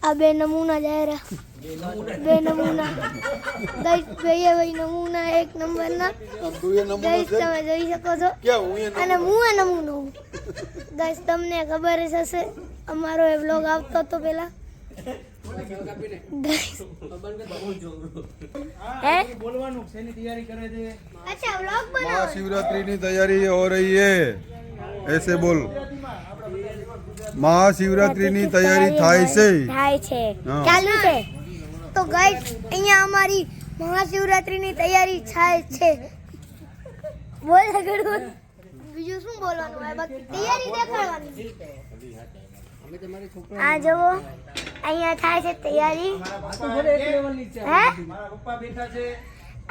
આ બે નમૂના જાહેરા બે નમૂના ગાઈસ ભાઈ નમૂના એક નંબરના ગાઈસ તમે જોઈ શકો છો અને હું એ નમૂનો ગાઈસ તમને ખબર જ હશે અમારો એ વ્લોગ આવતો હતો પેલા अच्छा व्लॉग बनाओ महाशिवरात्रि की तैयारी हो रही है ऐसे बोल महाशिवरात्रि की तैयारी થાય છે ચાલુ છે તો ગાઈસ અહીંયા અમારી મહાશિવરાત્રી ની તૈયારી થાય છે બોલ આગળ બીજું શું બોલવાનું હોય બાકી તૈયારી દેખાડવાની આ જો અહીંયા થાય છે તૈયારી હે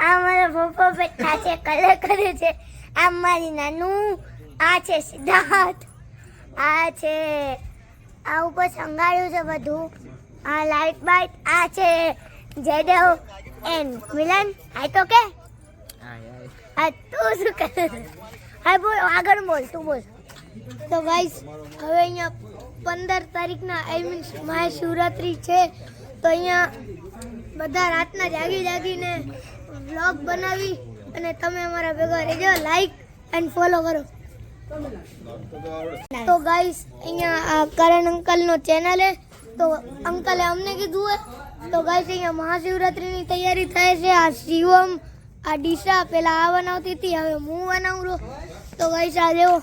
આ મારા પપ્પા બેઠા છે કલર કરે છે આ મારી નાનું આ છે સિદ્ધાર્થ આ છે આ ઉપર સંગાડ્યું છે બધું આ લાઈટ બાઈટ આ છે જેડવ એન મિલન આ તો કે આ તું શું કરે હા બોલ આગળ બોલ તું બોલ તો ગાઈસ હવે અહીંયા 15 તારીખના આઈ મીન્સ મહાશિવરાત્રી છે તો અહીંયા બધા રાતના જાગીને વ્લોગ બનાવી અને તમે અમારા ભેગા રહેજો લાઈક એન્ડ ફોલો કરો તો ગાઈસ અહીંયા આ કરણ અંકલનો ચેનલ છે તો અંકલે અમને કીધું હોય તો ગાઈસ અહીંયા મહાશિવરાત્રીની તૈયારી થાય છે આ શિવમ આ ડીશા પેલા આ બનાવતી હતી હવે હું બનાવું તો ગાઈસ આ દેવો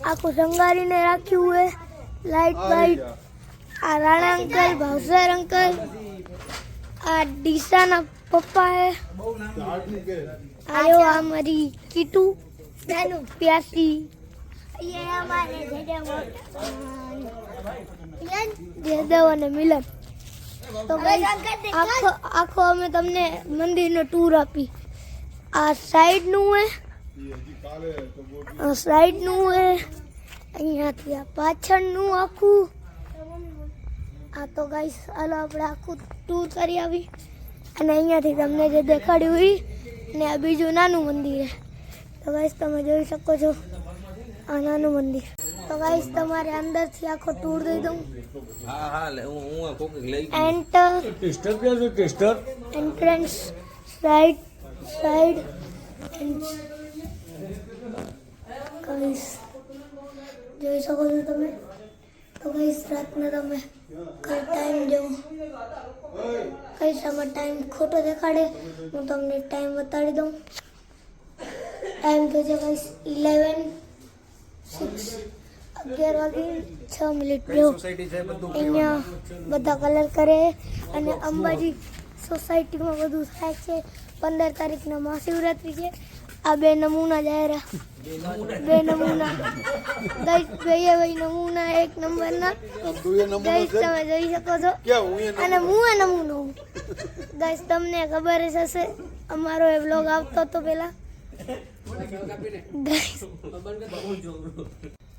આખું શંગારીને રાખ્યું હોય લાઈટ બાઈટ આ રાણા અંકલ ભાવસર અંકલ આ ડીસાના પપ્પા હે આયો हमारी कीटू नानू प्यासी ये हमारे जयदेव અને મિલન તો આખો અમે તમને મંદિરનો ટૂર આપી આ સાઈડ નું હે આ સાઈડ નું હે અહીંયાથી આ પાછળનું આખું આ તો ગાઈસ હાલો આપણે આખું ટૂર કરી આવી અને અહીંયાથી તમને જે દેખાડ્યું હોય ને આ બીજું નાનું મંદિર છે તો ગાઈસ તમે જોઈ શકો છો આ નાનું મંદિર તો ગાઈસ તમારે અંદરથી આખો ટૂર દઈ દઉં એન્ટ્રન્સ સાઈડ ગાઈસ જોઈ શકો છો તમે તો ગાઈસ રાતના તમે કઈ ટાઈમ જો કઈ સમય ટાઈમ ખોટો દેખાડે હું તમને ટાઈમ બતાડી દઉં ટાઈમ તો છે ગાઈસ 11:06 વાગી 6 મિનિટ જો અહીંયા બધા કલર કરે અને અંબાજી સોસાયટીમાં બધું થાય છે 15 તારીખના મહાશિવરાત્રી છે આ બે નમૂના જાહેરા બે નમૂના ગાઈસ ભાઈ નમૂના એક નંબરના ગાઈસ તમે જોઈ શકો છો અને હું એ નમૂનો ગાઈસ તમને ખબર જ હશે અમારો એ વ્લોગ આવતો હતો પેલા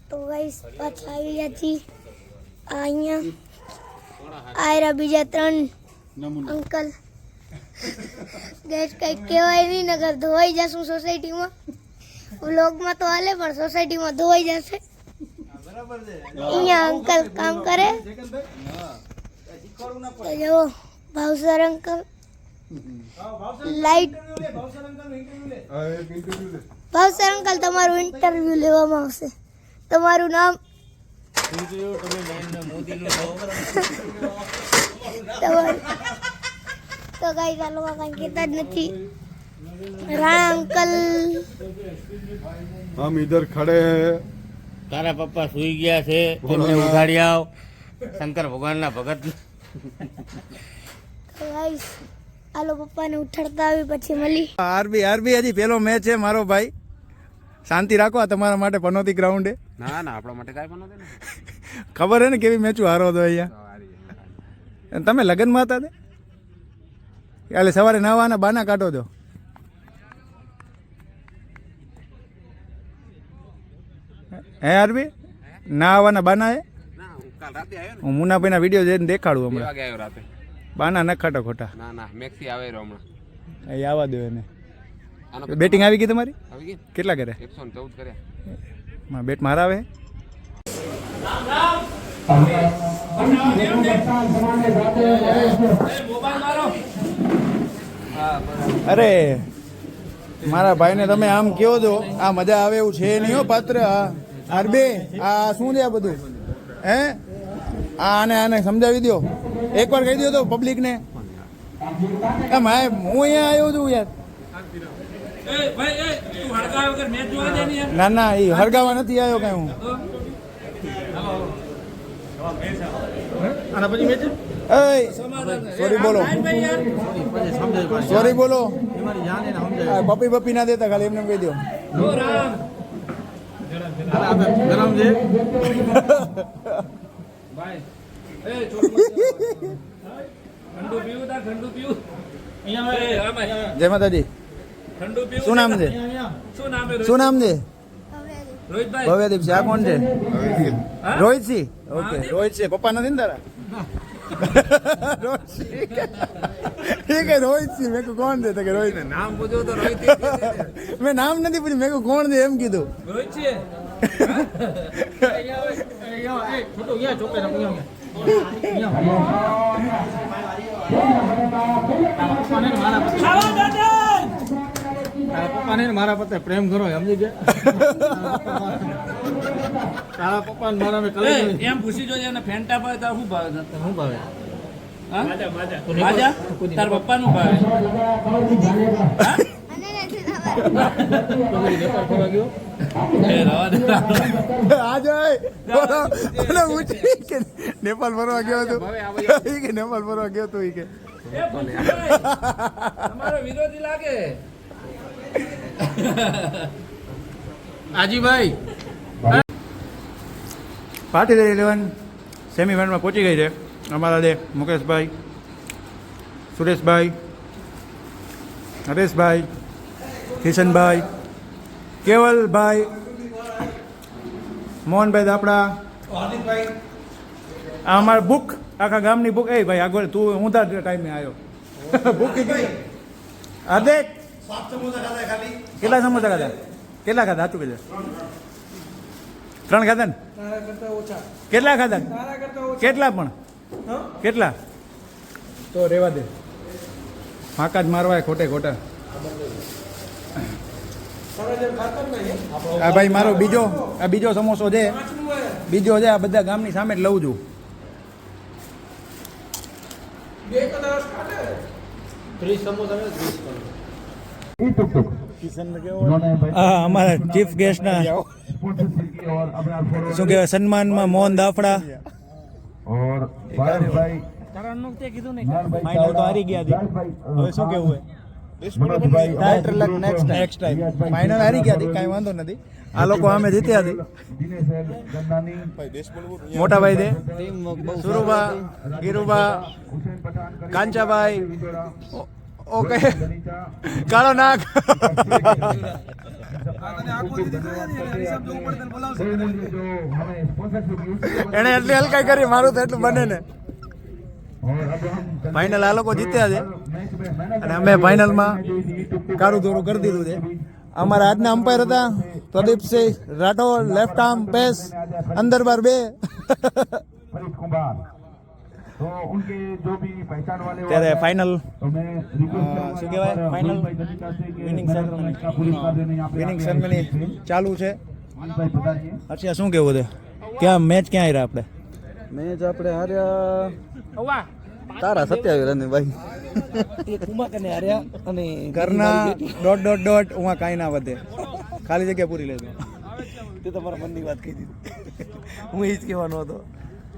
તો ગાઈસ પાછા આવી ગયા છીએ અહીંયા આયરા બીજા 3 અંકલ ગાઈસ કઈ કહેવાય નહીં નગર ધોવાઈ જશું સોસાયટીમાં વ્લોગમાં તો હાલે પણ સોસાયટીમાં ધોવાઈ જશે અહીંયા અંકલ કામ કરે જો Bhavsar uncle light Bhavsar uncle તમારું ઇન્ટરવ્યુ લેવામાં આવશે તમારું નામ તો ગાઈસ આ લોકો કઈ કહેતા જ નથી राणा अंकल हम इधर खड़े हैं तारा पप्पा सुई गया छे तेमने उठाड़ी आओ शंकर भगवान ना भगत गाइस आलो पप्पा ने उठाड़ता આવી પછી મળી આરબી હજી પેલો મેચ છે મારો ભાઈ શાંતિ રાખો આ તમારા માટે પનોતી ગ્રાઉન્ડ હે ના ના આપણા માટે કાઈ પનોતી ને ખબર હે ને કેવી મેચો હારો તો અહીંયા તમે લગનમાં હતા તે કાલે સવારે નાવાના બાના કાઢો છો હે આરબી ના આવવાના બાના હે કાલ રાતે આવ્યો ને હું મુનાભાઈના વિડીયો જોઈને દેખાડું કેવા હમણાં ગયા રાતે બાના ન ખાટો ખોટા ના ના મેક્સી આવે રહ્યો હમણાં એ આવવા દો એને આનો બેટિંગ આવી ગઈ તમારી આવી ગઈ કેટલા કરે 114 કર્યા બેટ મારા આવે અરે મારા ભાઈને તમે આમ કહો છો આ મજા આવે એવું છે નહીં હો પાત્ર આરબે આ શું છે આ બધું હે આને સમજાવી દો એકવાર કહી દો તો પબ્લિકને એમ હા હું અહીંયા આવ્યો છું યાર ના ના એ હળગાવા નથી આવ્યો કઈ હું સોરી બોલો સોરી બોલો પપ્પી બપ્પી ના દેતા ખાલી એમને કહી દો જય માતાજી શું નામ છે શું નામ છે ભવ્યદીપ છે આ કોણ છે રોહિત સિંહ ઓકે રોહિત છે પપ્પા નથી ને તારા ઠીક है रोहित सिंह मेरे को कौन देता कि रोहित नाम पूछो तो रोहित मैं नाम नहीं पूछी मेरे को कौन दे एम कीधु रोहित सिंह પપ્પાને મારા પતે પ્રેમ કરો સમજી ગયા તારા પપ્પા મારા એમ પૂછી જોજે ને ફેન્ટા ભાવે તાર શું ભાવે શું ભાવે માજા તાર પપ્પા નું ભાવે નેપાળ ફરવા ગયો હતો નેપાળ ફરવા ગયો હતો કે તમારો વિરોધી લાગે આજીભાઈ પાર્ટી 11 સેમીફાઇનલમાં પહોંચી ગઈ છે અમારા દે મુકેશભાઈ સુરેશભાઈ હરેશભાઈ કિશનભાઈ કેવલભાઈ મોહનભાઈ દાપડા આ અમારા બુક આખા ગામની બુક એ ભાઈ આગળ તું હું તાર ટાઈમે આવ્યો બુક અદે કેટલા સમોસા ખાધા કેટલા ખાધા હતું કે 3 ખાધા ને કેટલા ખાધા કેટલા પણ કેટલા તો રેવા દે ફાંકા જ મારવાય ખોટે ખોટા આ ભાઈ મારો બીજો સમોસો છે બીજો છે આ બધા ગામની સામે જ લઉં છું અમારા ચીફ ગેસ્ટના શું કહેવાય સન્માનમાં મોહન દાફડા ફાઇનલ તો હારી ગયા હતી હવે શું કેવું નેક્સ્ટ ટાઈમ ફાઇનલ હારી ગયા હતી કાંઈ વાંધો નથી આ લોકો અમે જીત્યા હતી મોટા ભાઈ દે સુરુબા ગીરુબા કાંચાભાઈ ઓકે કાળો નાક એને એટલી હલકાઈ કરી મારું તો એટલું બને ને ફાઇનલ આ લોકો જીત્યા છે અને અમે ફાઇનલમાં કારું દોરું કરી દીધું છે અમારા આજના અમ્પાયર હતા પ્રદીપસિંહ રાઠોડ લેફ્ટ આર્મ પેસ અંદર બાર 2 ત્યારે ફાઇનલ શું કહેવાય ફાઇનલ વિનિંગ સેરેમની ચાલુ છે અચ્છા શું કેવું છે ક્યાં મેચ ક્યાં હાર્યા આપણે મેચ આપણે હાર્યા તારા 27 રન ભાઈ હાર્યા અને ઘરના ... ઉમાં કાંઈ ના વધે ખાલી જગ્યા પૂરી લેજો તે તમારા મનની વાત કહી દીધી હું એ જ કહેવાનો હતો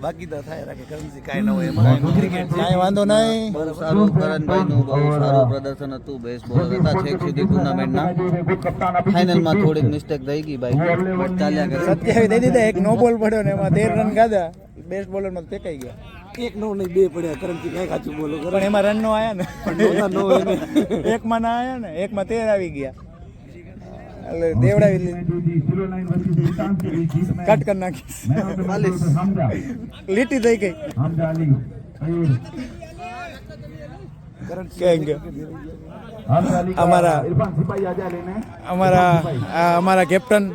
બાકી તો થાય રાખે કરમસી કાંઈ ના હોય એમાં ક્રિકેટ કાંઈ વાંધો નહીં બહુ સારું કરણભાઈનું બહુ સારું પ્રદર્શન હતું બેસ્ટ બોલર હતા છેક સુધી ટુર્નામેન્ટના ફાઇનલમાં થોડીક મિસ્ટેક થઈ ગઈ ભાઈ ચાલ્યા કરે 27 દઈ દીધા એક નો બોલ પડ્યો ને એમાં 13 રન ખાધા બેસ્ટ બોલરમાં ફેંકાઈ ગયા એક નો નહીં 2 પડ્યા કરમસી કાંઈ કાચું બોલો પણ એમાં રન નો આયા ને એકમાં ના આયા ને એકમાં 13 આવી ગયા એટલે દેવડાવી કટ કરી નાખી લીટી થઈ ગઈ અમારા કેપ્ટન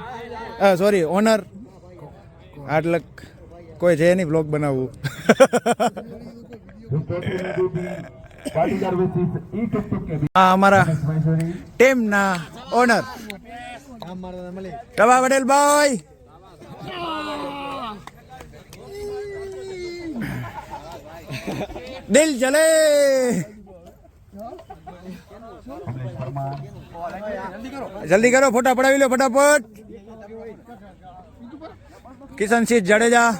સોરી ઓનર આટલે કોઈ છે નહીં બ્લોગ બનાવવું આ અમારા ટીમના ઓનર ટબા પટેલભાઈ. દિલ જલે. જલ્દી કરો, ફોટા પડાવી લો ફટાફટ. Kishansinh Jadeja,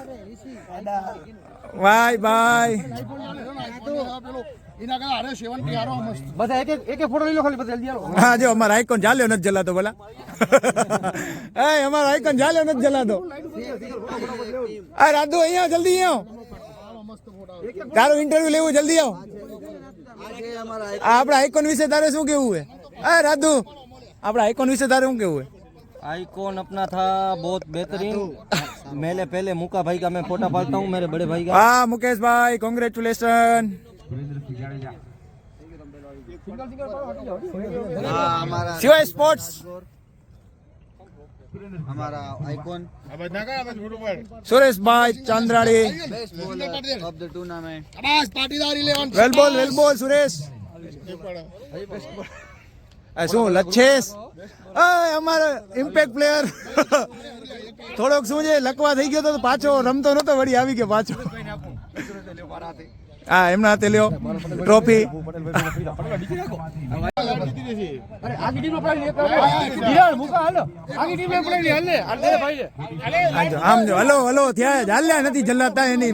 bye bye. હા જો અમારા આઈકોન ચાલ્યો નથી જલાતો બોલા. એ અમારો આઈકોન ચાલ્યો નથી જલાતો. આ રાધુ અહીંયા જલ્દી આવો, તારું ઇન્ટરવ્યુ લેવું, જલ્દી આવો. આપણા આઈકોન વિશે તારે શું કેવું है? अरे राधू, अपना आइकॉन विषय तारे શું કેવું है? आइकॉन अपना था बहुत बेहतरीन. मैंने पहले मुका भाई का मैं फोटा पालता हूँ, मेरे बड़े भाई का. हाँ मुकेश भाई कॉन्ग्रेचुलेशन. हमारा शिवाय स्पोर्ट्स, हमारा icon Suresh bhai Chandradi. Best bowler of the tournament. Well bowl Suresh. શું લચ્છેશ અમારો ઇમ્પેક્ટ પ્લેયર થોડોક શું છે લકવા થઈ ગયો તો પાછો રમતો નતો, વળી આવી ગયો પાછો. હા એમના હાથે લ્યો ટ્રોફી. આમ જો હલો હલો થયા હાલ્યા નથી જલાતા એની